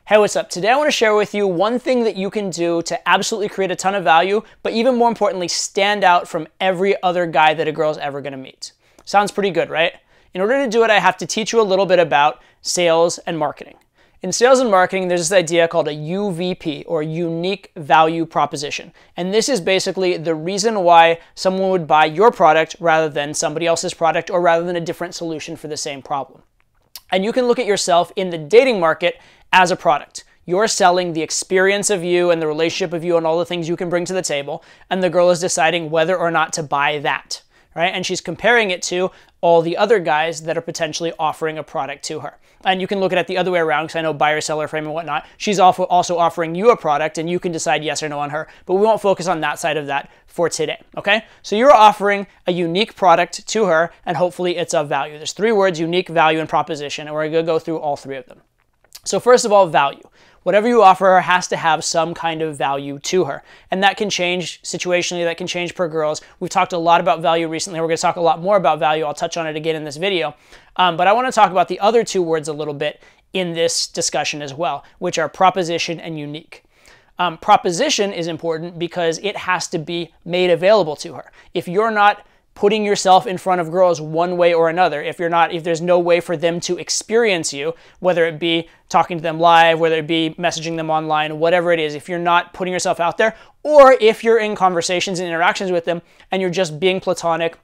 Hey, what's up? Today I want to share with you one thing that you can do to absolutely create a ton of value, but even more importantly, stand out from every other guy that a girl's ever going to meet. Sounds pretty good, right? In order to do it, I have to teach you a little bit about sales and marketing. In sales and marketing, there's this idea called a UVP, or unique value proposition. And this is basically the reason why someone would buy your product rather than somebody else's product, or rather than a different solution for the same problem. And you can look at yourself in the dating market as a product. You're selling the experience of you and the relationship of you and all the things you can bring to the table, and the girl is deciding whether or not to buy that, right? And she's comparing it to all the other guys that are potentially offering a product to her. And you can look at it the other way around, because I know buyer-seller frame and whatnot. She's also offering you a product, and you can decide yes or no on her, but we won't focus on that side of that for today, okay? So you're offering a unique product to her, and hopefully it's of value. There's three words: unique, value, and proposition, and we're gonna go through all three of them. So first of all, value. Whatever you offer her has to have some kind of value to her. And that can change situationally, that can change per girls. We've talked a lot about value recently. We're gonna talk a lot more about value. I'll touch on it again in this video. But I wanna talk about the other two words a little bit in this discussion as well, which are proposition and unique. Proposition is important because it has to be made available to her. If you're not putting yourself in front of girls one way or another, if there's no way for them to experience you, whether it be talking to them live, whether it be messaging them online, whatever it is, if you're not putting yourself out there, or if you're in conversations and interactions with them and you're just being platonic,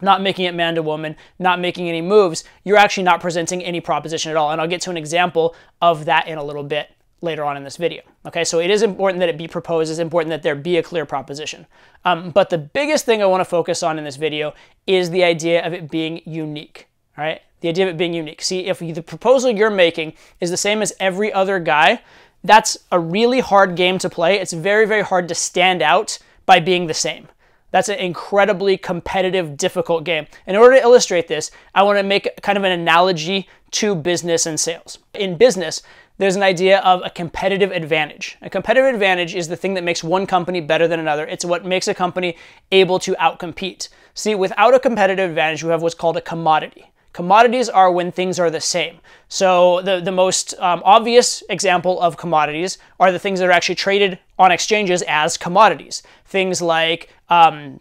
not making it man to woman, not making any moves, you're actually not presenting any proposition at all. And I'll get to an example of that in a little bit later on in this video. Okay, so it is important that it be proposed. It's important that there be a clear proposition. But the biggest thing I want to focus on in this video is the idea of it being unique. All right, the idea of it being unique. See, if the proposal you're making is the same as every other guy, that's a really hard game to play. It's very, very hard to stand out by being the same. That's an incredibly competitive, difficult game. In order to illustrate this, I want to make kind of an analogy to business and sales. In business, there's an idea of a competitive advantage. A competitive advantage is the thing that makes one company better than another. It's what makes a company able to outcompete. See, without a competitive advantage, you have what's called a commodity. Commodities are when things are the same. So the most obvious example of commodities are the things that are actually traded on exchanges as commodities. Things like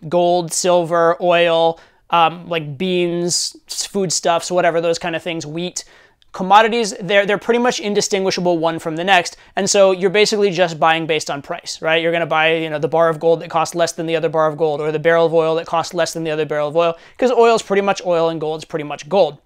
gold, silver, oil, like beans, foodstuffs, whatever, those kind of things, wheat. Commodities, they're pretty much indistinguishable one from the next, and so you're basically just buying based on price, right? You're going to buy, the bar of gold that costs less than the other bar of gold, or the barrel of oil that costs less than the other barrel of oil, because oil is pretty much oil and gold is pretty much gold.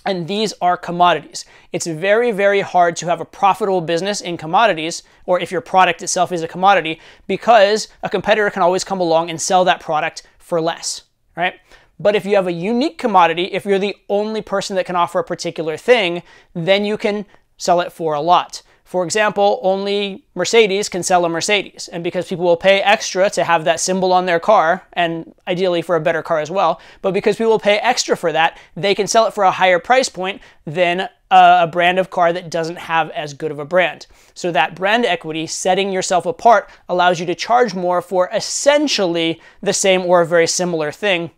And these are commodities. It's very, very hard to have a profitable business in commodities, or if your product itself is a commodity, because a competitor can always come along and sell that product for less, right? But if you have a unique commodity, if you're the only person that can offer a particular thing, then you can sell it for a lot. For example, only Mercedes can sell a Mercedes. And because people will pay extra to have that symbol on their car, and ideally for a better car as well, but because people will pay extra for that, they can sell it for a higher price point than a brand of car that doesn't have as good of a brand. So that brand equity, setting yourself apart, allows you to charge more for essentially the same or a very similar thing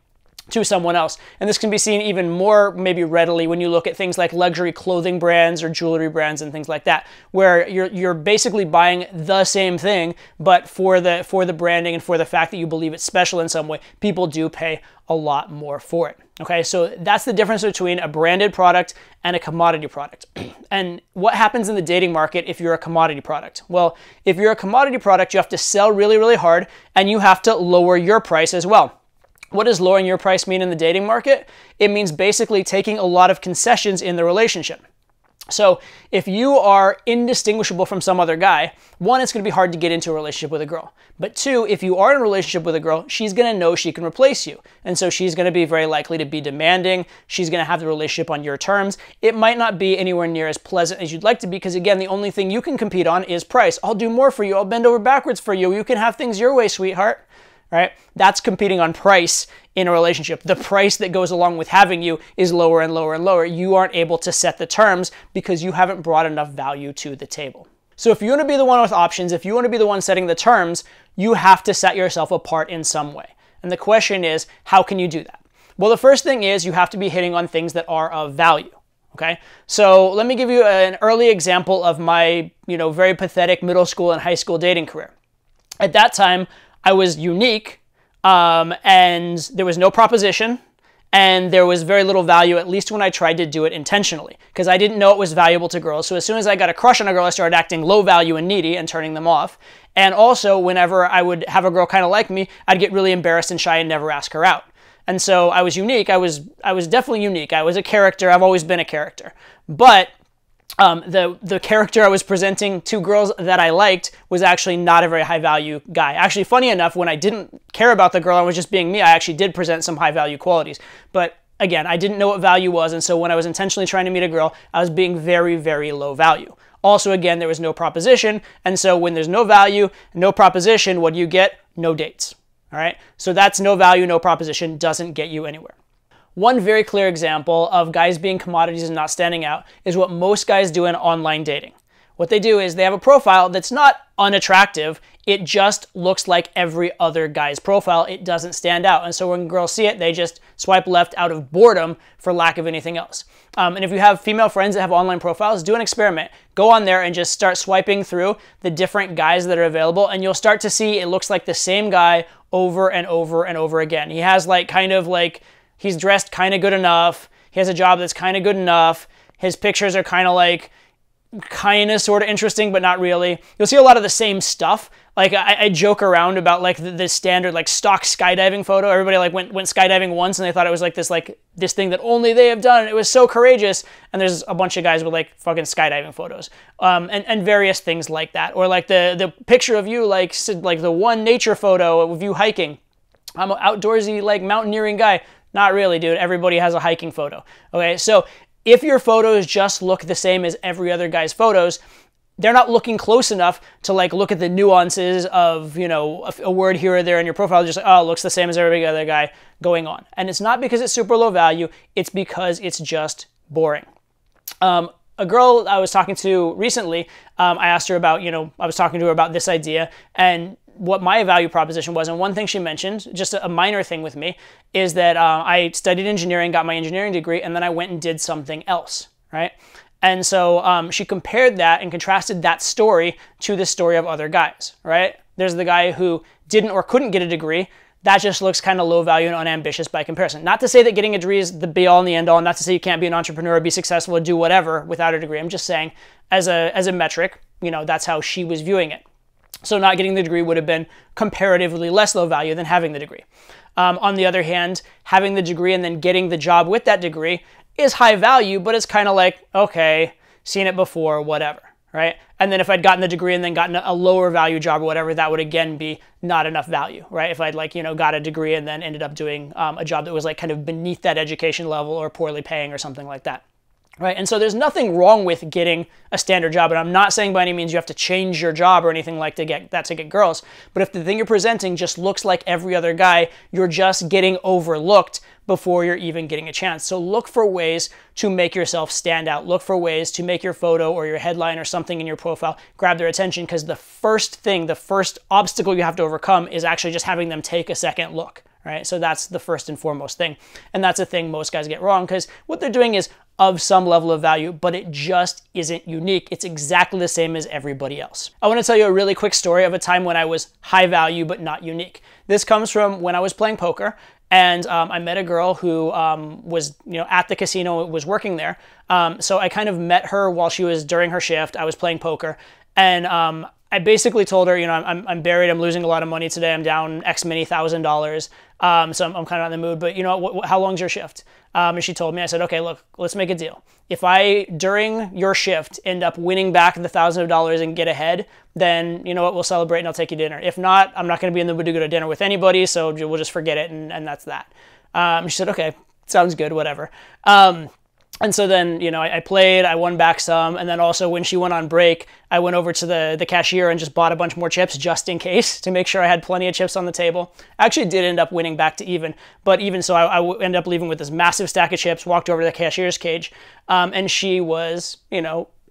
to someone else. And this can be seen even more maybe readily when you look at things like luxury clothing brands or jewelry brands and things like that, where you're basically buying the same thing, but for the branding and for the fact that you believe it's special in some way, people do pay a lot more for it. Okay, so that's the difference between a branded product and a commodity product. And what happens in the dating market if you're a commodity product? Well, if you're a commodity product, you have to sell really, really hard, and you have to lower your price as well. What does lowering your price mean in the dating market? It means basically taking a lot of concessions in the relationship. So if you are indistinguishable from some other guy, one, it's going to be hard to get into a relationship with a girl. But two, if you are in a relationship with a girl, she's going to know she can replace you. And so she's going to be very likely to be demanding. She's going to have the relationship on your terms. It might not be anywhere near as pleasant as you'd like to be, because again, the only thing you can compete on is price. I'll do more for you. I'll bend over backwards for you. You can have things your way, sweetheart. Right? That's competing on price in a relationship. The price that goes along with having you is lower and lower and lower. You aren't able to set the terms because you haven't brought enough value to the table. So if you want to be the one with options, if you want to be the one setting the terms, you have to set yourself apart in some way. And the question is, how can you do that? Well, the first thing is you have to be hitting on things that are of value. Okay, so let me give you an early example of my, very pathetic middle school and high school dating career. At that time, I was unique, and there was no proposition, and there was very little value, at least when I tried to do it intentionally, because I didn't know it was valuable to girls. So as soon as I got a crush on a girl, I started acting low value and needy and turning them off. And also, whenever I would have a girl kind of like me, I'd get really embarrassed and shy and never ask her out. And so I was unique. I was definitely unique. I was a character. I've always been a character. But the character I was presenting to girls that I liked was actually not a very high value guy. Actually, funny enough, when I didn't care about the girl and was just being me, I actually did present some high value qualities. But again, I didn't know what value was. And so when I was intentionally trying to meet a girl, I was being very, very low value. Also, again, there was no proposition. And so when there's no value, no proposition, what do you get? No dates. All right, so that's no value, no proposition, doesn't get you anywhere. One very clear example of guys being commodities and not standing out is what most guys do in online dating. What they do is they have a profile that's not unattractive, it just looks like every other guy's profile. It doesn't stand out. And so when girls see it, they just swipe left out of boredom for lack of anything else. And if you have female friends that have online profiles, do an experiment. Go on there and just start swiping through the different guys that are available, and you'll start to see it looks like the same guy over and over and over again. He has he's dressed kind of good enough. He has a job that's kind of good enough. His pictures are kind of sort of interesting, but not really. You'll see a lot of the same stuff. Like I joke around about the standard stock skydiving photo. Everybody went skydiving once and they thought it was this thing that only they have done. It was so courageous. And there's a bunch of guys with fucking skydiving photos, and various things like that. Or the picture of you like the one nature photo of you hiking. I'm an outdoorsy mountaineering guy. Not really, dude. Everybody has a hiking photo. Okay, so if your photos just look the same as every other guy's photos, they're not looking close enough to look at the nuances of, a word here or there in your profile. Just oh, it looks the same as every other guy going on. And it's not because it's super low value. It's because it's just boring. A girl I was talking to recently, I asked her about, I was talking to her about this idea and what my value proposition was. And one thing she mentioned, just a minor thing with me, is that I studied engineering, got my engineering degree, and then I went and did something else, right? And so she compared that and contrasted that story to the story of other guys, right? There's the guy who didn't or couldn't get a degree. That just looks kind of low value and unambitious by comparison. Not to say that getting a degree is the be all and the end all, not to say you can't be an entrepreneur, be successful, or do whatever without a degree. I'm just saying as a metric, that's how she was viewing it. So not getting the degree would have been comparatively less low value than having the degree. On the other hand, having the degree and then getting the job with that degree is high value, but it's kind of okay, seen it before, whatever, right? And then if I'd gotten the degree and then gotten a lower value job or whatever, that would again be not enough value, right? If I'd got a degree and then ended up doing a job that was kind of beneath that education level or poorly paying or something like that. Right, and so there's nothing wrong with getting a standard job, and I'm not saying by any means you have to change your job or anything to get girls, but if the thing you're presenting just looks like every other guy, you're just getting overlooked before you're even getting a chance. So look for ways to make yourself stand out. Look for ways to make your photo or your headline or something in your profile grab their attention, because the first obstacle you have to overcome is actually just having them take a second look. Right? So that's the first and foremost thing. And that's a thing most guys get wrong, because what they're doing is of some level of value, but it just isn't unique. It's exactly the same as everybody else. I want to tell you a really quick story of a time when I was high value but not unique. This comes from when I was playing poker, and I met a girl who was at the casino, was working there. So I kind of met her while she was during her shift. I was playing poker, and I basically told her, I'm buried, I'm losing a lot of money today, I'm down X many $1,000s, so I'm kind of on the mood, but how long's your shift? And she told me, I said, okay, look, let's make a deal. If I, during your shift, end up winning back the $1,000 and get ahead, then you know what, we'll celebrate and I'll take you to dinner. If not, I'm not going to be in the mood to go to dinner with anybody, so we'll just forget it, and that's that. She said, okay, sounds good, whatever. And so then, I played, I won back some, and then also when she went on break, I went over to the cashier and just bought a bunch more chips just in case, to make sure I had plenty of chips on the table. I actually did end up winning back to even, but even so, I ended up leaving with this massive stack of chips, walked over to the cashier's cage, and she was,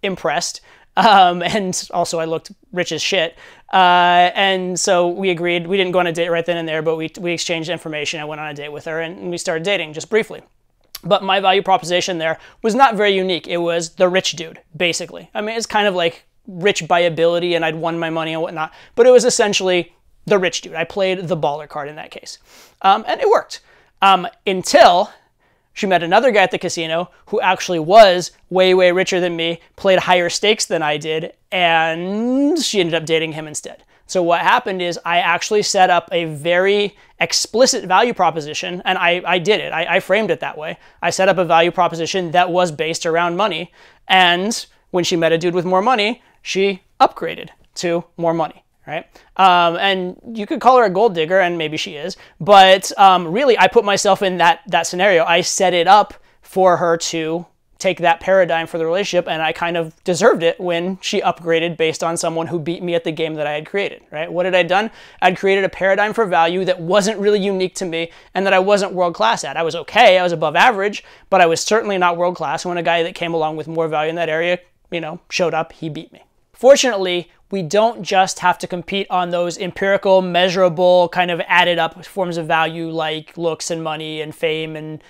impressed. And also I looked rich as shit. And so we agreed, we didn't go on a date right then and there, but we exchanged information. I went on a date with her and we started dating just briefly. But my value proposition there was not very unique. It was the rich dude, basically. I mean, it's kind of like rich by ability and I'd won my money and whatnot, but it was essentially the rich dude. I played the baller card in that case. And it worked. Until she met another guy at the casino who actually was way, way richer than me, played higher stakes than I did, and she ended up dating him instead. So what happened is I actually set up a very explicit value proposition, and I did it. I framed it that way. I set up a value proposition that was based around money, and when she met a dude with more money, she upgraded to more money, right? And you could call her a gold digger, and maybe she is, but really I put myself in that scenario. I set it up for her to take that paradigm for the relationship, and I kind of deserved it when she upgraded based on someone who beat me at the game that I had created, right? What had I done? I'd created a paradigm for value that wasn't really unique to me and that I wasn't world-class at. I was okay, I was above average, but I was certainly not world-class. When a guy that came along with more value in that area, showed up, he beat me. Fortunately, we don't just have to compete on those empirical, measurable, kind of added up forms of value like looks and money and fame and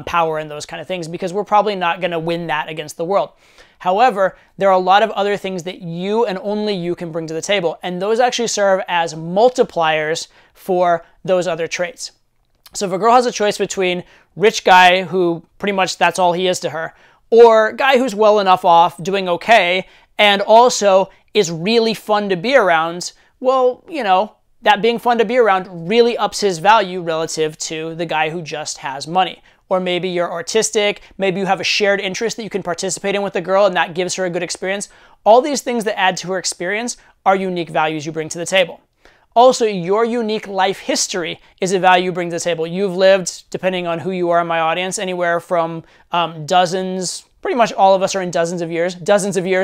power and those kind of things, because we're probably not going to win that against the world. However, there are a lot of other things that you and only you can bring to the table, and those actually serve as multipliers for those other traits. So if a girl has a choice between rich guy who pretty much that's all he is to her, or guy who's well enough off, doing okay, and also is really fun to be around, well, that being fun to be around really ups his value relative to the guy who just has money. Or maybe you're artistic, maybe you have a shared interest that you can participate in with the girl and that gives her a good experience. All these things that add to her experience are unique values you bring to the table. Also, your unique life history is a value you bring to the table. You've lived, depending on who you are in my audience, anywhere from dozens, pretty much all of us are in dozens of years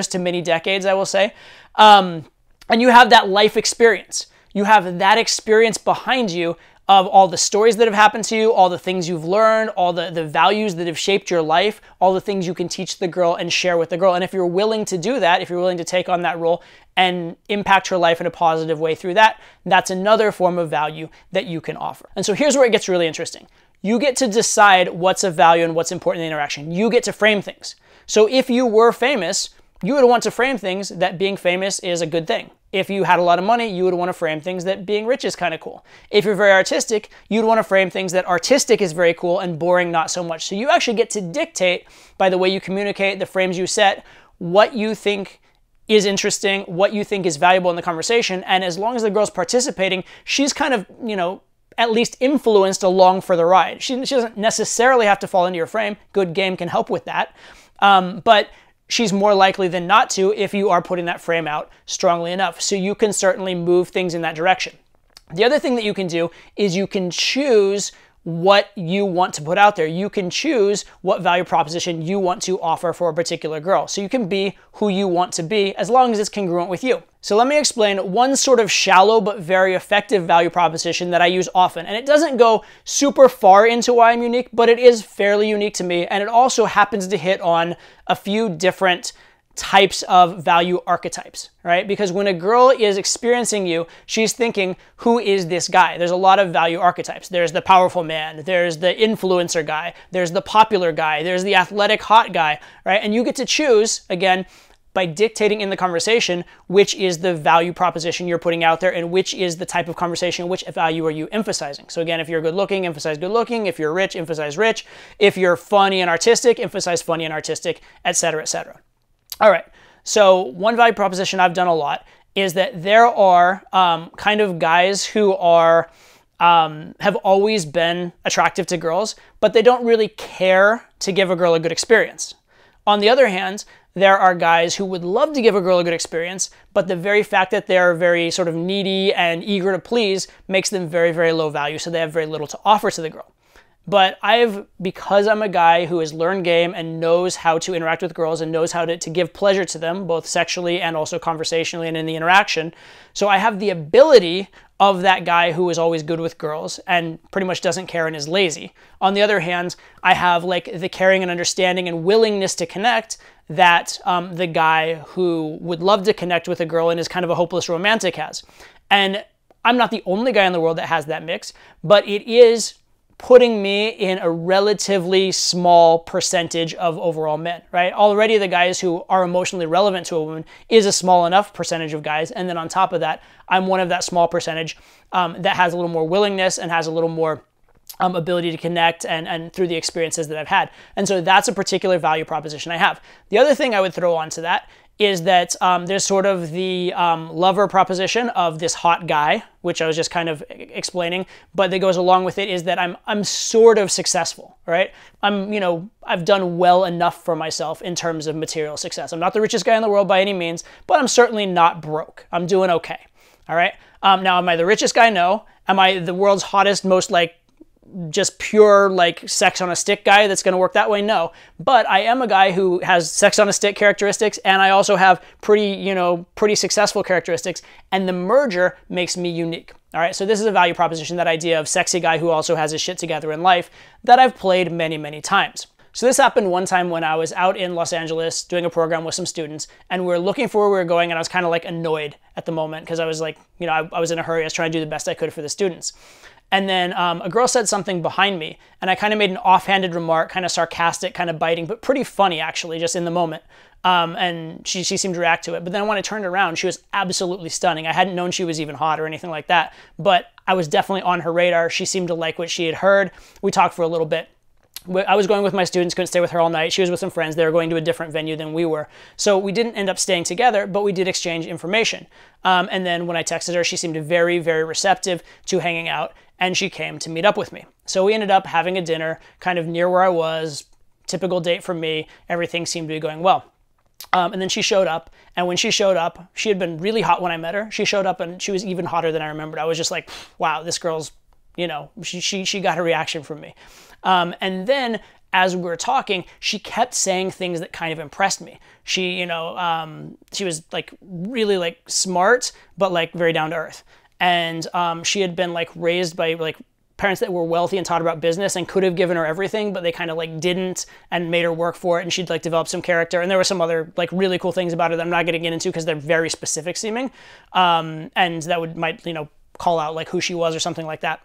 to many decades, I will say. And you have that life experience. You have that experience behind you of all the stories that have happened to you, all the things you've learned, all the values that have shaped your life, all the things you can teach the girl and share with the girl. And if you're willing to do that, if you're willing to take on that role and impact her life in a positive way through that, that's another form of value that you can offer. And so here's where it gets really interesting. You get to decide what's of value and what's important in the interaction. You get to frame things. So if you were famous, you would want to frame things that being famous is a good thing. If you had a lot of money, you would want to frame things that being rich is kind of cool. If you're very artistic, you'd want to frame things that artistic is very cool and boring not so much. So you actually get to dictate, by the way you communicate, the frames you set, what you think is interesting, what you think is valuable in the conversation. And as long as the girl's participating, she's kind of, at least influenced along for the ride. She doesn't necessarily have to fall into your frame. Good game can help with that. But she's more likely than not to if you are putting that frame out strongly enough. So you can certainly move things in that direction. The other thing that you can do is you can choose what you want to put out there. You can choose what value proposition you want to offer for a particular girl. So you can be who you want to be as long as it's congruent with you. So let me explain one sort of shallow but very effective value proposition that I use often. And it doesn't go super far into why I'm unique, but it is fairly unique to me. And it also happens to hit on a few different types of value archetypes, right? Because when a girl is experiencing you, she's thinking, who is this guy? There's a lot of value archetypes. There's the powerful man, there's the influencer guy, there's the popular guy, there's the athletic hot guy, right? And you get to choose, again, by dictating in the conversation, which is the value proposition you're putting out there and which is the type of conversation, which value are you emphasizing. So again, if you're good looking, emphasize good looking. If you're rich, emphasize rich. If you're funny and artistic, emphasize funny and artistic, etc., etc. All right, so one value proposition I've done a lot is that there are kind of guys who are have always been attractive to girls, but they don't really care to give a girl a good experience. On the other hand, there are guys who would love to give a girl a good experience, but the very fact that they're very sort of needy and eager to please makes them very, very low value, so they have very little to offer to the girl. But because I'm a guy who has learned game and knows how to interact with girls and knows how to give pleasure to them, both sexually and also conversationally and in the interaction, so I have the ability of that guy who is always good with girls and pretty much doesn't care and is lazy. On the other hand, I have like the caring and understanding and willingness to connect that the guy who would love to connect with a girl and is kind of a hopeless romantic has. And I'm not the only guy in the world that has that mix, but it is putting me in a relatively small percentage of overall men, right? Already the guys who are emotionally relevant to a woman is a small enough percentage of guys. And then on top of that, I'm one of that small percentage that has a little more willingness and has a little more ability to connect and through the experiences that I've had. And so that's a particular value proposition I have. The other thing I would throw onto that is that there's sort of the lover proposition of this hot guy, which I was just kind of explaining, but that goes along with it is that I'm sort of successful, right? I've done well enough for myself in terms of material success. I'm not the richest guy in the world by any means, but I'm certainly not broke. I'm doing okay, all right? Now, am I the richest guy? No. Am I the world's hottest, most just pure sex on a stick guy that's going to work that way? No. But I am a guy who has sex on a stick characteristics, and I also have pretty successful characteristics, and the merger makes me unique. All right, so this is a value proposition, that idea of sexy guy who also has his shit together in life, that I've played many, many times. So this happened one time when I was out in Los Angeles doing a program with some students, and we were looking for where we were going, and I was kind of annoyed at the moment because I was I was in a hurry. I was trying to do the best I could for the students. And then a girl said something behind me, and I kind of made an offhanded remark, kind of sarcastic, kind of biting, but pretty funny actually, just in the moment. And she seemed to react to it. But then when I turned around, she was absolutely stunning. I hadn't known she was even hot or anything like that, but I was definitely on her radar. She seemed to like what she had heard. We talked for a little bit. I was going with my students, couldn't stay with her all night. She was with some friends. They were going to a different venue than we were. So we didn't end up staying together, but we did exchange information. And then when I texted her, she seemed very, very receptive to hanging out, and she came to meet up with me. So we ended up having a dinner kind of near where I was, typical date for me. Everything seemed to be going well. And then she showed up, and when she showed up, she had been really hot when I met her. She showed up and she was even hotter than I remembered. I was just like, wow, this girl's, she got a reaction from me. And then as we were talking, she kept saying things that kind of impressed me. She was really smart, but very down to earth. And she had been raised by parents that were wealthy and taught about business and could have given her everything, but they kind of didn't and made her work for it. And she'd develop some character. And there were some other really cool things about her that I'm not going to get into because they're very specific seeming. And that might call out who she was or something like that.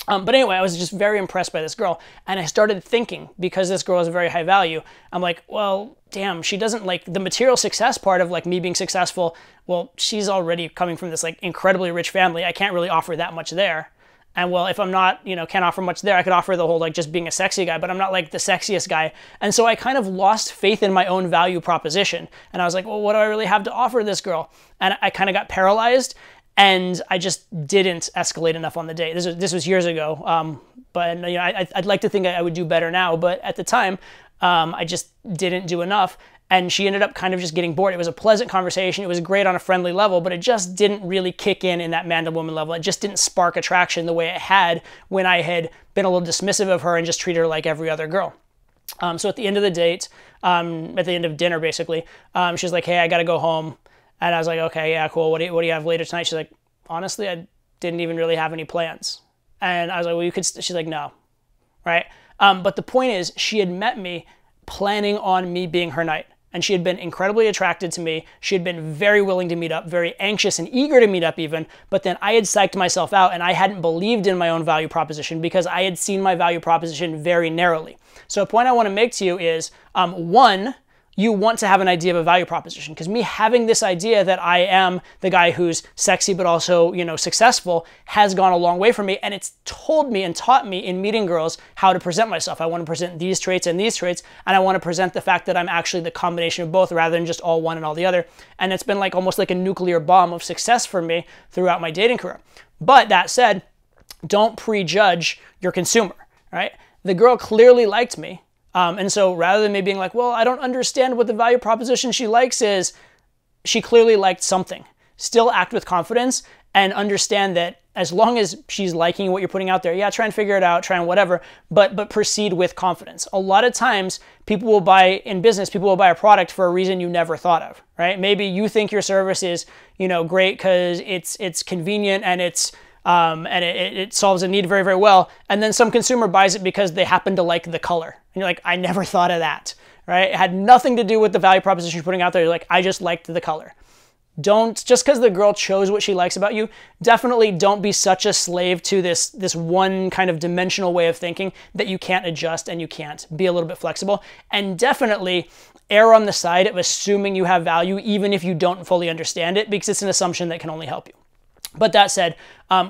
But anyway, I was just very impressed by this girl, and I started thinking, because this girl is very high value, I'm like, well, damn, she doesn't the material success part of me being successful. Well, she's already coming from this incredibly rich family. I can't really offer that much there. And well, if I'm not, can't offer much there, I could offer the whole just being a sexy guy, but I'm not the sexiest guy. And so I kind of lost faith in my own value proposition. And I was like, well, what do I really have to offer this girl? And I kind of got paralyzed. And I just didn't escalate enough on the date. This was years ago, but I'd like to think I would do better now. But at the time, I just didn't do enough. And she ended up kind of just getting bored. It was a pleasant conversation. It was great on a friendly level, but it just didn't really kick in that man to woman level. It just didn't spark attraction the way it had when I had been a little dismissive of her and just treated her like every other girl. So at the end of the date, at the end of dinner, basically, she's like, hey, I got to go home. And I was like, okay, yeah, cool. What do you have later tonight? She's like, honestly, I didn't even really have any plans. And I was like, well, you could, she's like, no, right? But the point is, she had met me planning on me being her knight. And she had been incredibly attracted to me. She had been very willing to meet up, very anxious and eager to meet up even. But then I had psyched myself out, and I hadn't believed in my own value proposition because I had seen my value proposition very narrowly. So a point I want to make to you is, one, you want to have an idea of a value proposition, because me having this idea that I am the guy who's sexy but also, successful has gone a long way for me, and it's told me and taught me in meeting girls how to present myself. I want to present these traits and these traits, and I want to present the fact that I'm actually the combination of both rather than just all one and all the other. And it's been almost like a nuclear bomb of success for me throughout my dating career. But that said, don't prejudge your consumer, right? The girl clearly liked me. And so rather than me being like, well, I don't understand what the value proposition she likes is, she clearly liked something. Still act with confidence and understand that as long as she's liking what you're putting out there, yeah, try and figure it out, try and whatever, but proceed with confidence. A lot of times people will buy a product for a reason you never thought of, right? Maybe you think your service is, great because it's convenient and it solves a need very, very well. And then some consumer buys it because they happen to like the color. And you're like, I never thought of that, right? It had nothing to do with the value proposition you're putting out there. You're like, I just liked the color. Don't, just because the girl chose what she likes about you, definitely don't be such a slave to this one kind of dimensional way of thinking that you can't adjust and you can't be a little bit flexible. And definitely err on the side of assuming you have value even if you don't fully understand it, because it's an assumption that can only help you. But that said,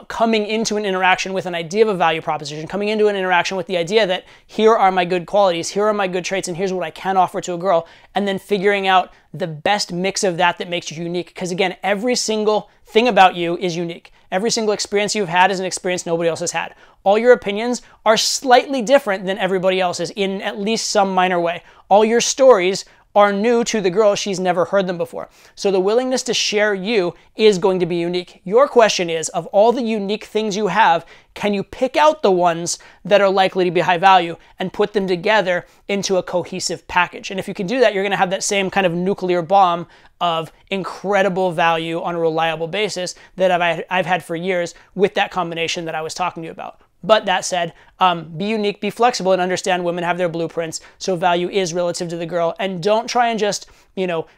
coming into an interaction with an idea of a value proposition, coming into an interaction with the idea that here are my good qualities, here are my good traits, and here's what I can offer to a girl, and then figuring out the best mix of that makes you unique. Because again, every single thing about you is unique. Every single experience you've had is an experience nobody else has had. All your opinions are slightly different than everybody else's in at least some minor way. All your stories are new to the girl. She's never heard them before. So the willingness to share you is going to be unique. Your question is, of all the unique things you have, can you pick out the ones that are likely to be high value and put them together into a cohesive package? And if you can do that, you're going to have that same kind of nuclear bomb of incredible value on a reliable basis that I've had for years with that combination that I was talking to you about. But that said, be unique, be flexible, and understand women have their blueprints, so value is relative to the girl. And don't try and just,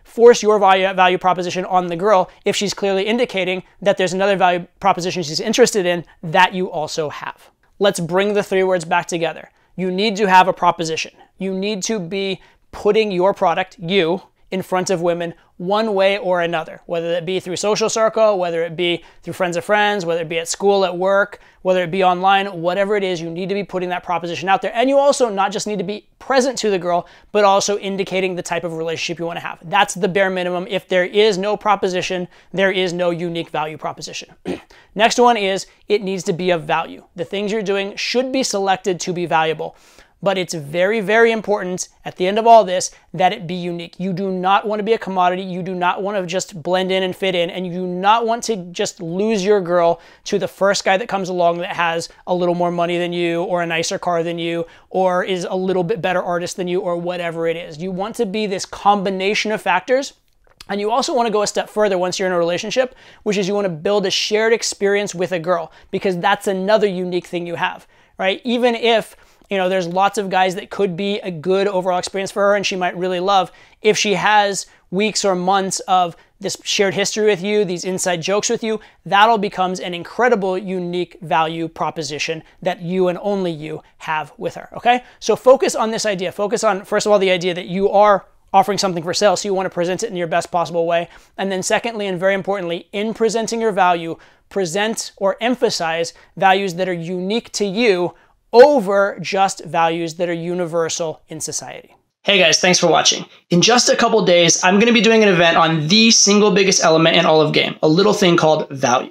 force your value proposition on the girl if she's clearly indicating that there's another value proposition she's interested in that you also have. Let's bring the three words back together. You need to have a proposition. You need to be putting your product, you, in front of women one way or another, whether it be through social circle, whether it be through friends of friends, whether it be at school, at work, whether it be online, whatever it is, you need to be putting that proposition out there. And you also not just need to be present to the girl, but also indicating the type of relationship you want to have. That's the bare minimum. If there is no proposition, there is no unique value proposition. Next one is, it needs to be of value. The things you're doing should be selected to be valuable. But it's very, very important at the end of all this that it be unique. You do not want to be a commodity. You do not want to just blend in and fit in. And you do not want to just lose your girl to the first guy that comes along that has a little more money than you, or a nicer car than you, or is a little bit better artist than you, or whatever it is. You want to be this combination of factors. And you also want to go a step further once you're in a relationship, which is you want to build a shared experience with a girl, because that's another unique thing you have, right? Even if there's lots of guys that could be a good overall experience for her and she might really love, if she has weeks or months of this shared history with you, these inside jokes with you, that'll becomes an incredible, unique value proposition that you and only you have with her, okay? So focus on this idea. Focus on, first of all, the idea that you are offering something for sale, so you want to present it in your best possible way. And then secondly, and very importantly, in presenting your value, present or emphasize values that are unique to you over just values that are universal in society. Hey guys, thanks for watching. In just a couple days, I'm going to be doing an event on the single biggest element in all of game, a little thing called value.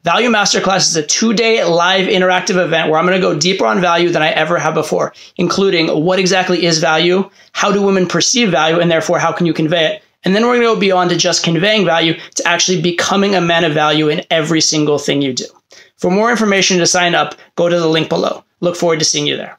Value Masterclass is a 2-day live interactive event where I'm going to go deeper on value than I ever have before, including what exactly is value, how do women perceive value, and therefore how can you convey it? And then we're going to go beyond to just conveying value to actually becoming a man of value in every single thing you do. For more information to sign up, go to the link below. Look forward to seeing you there.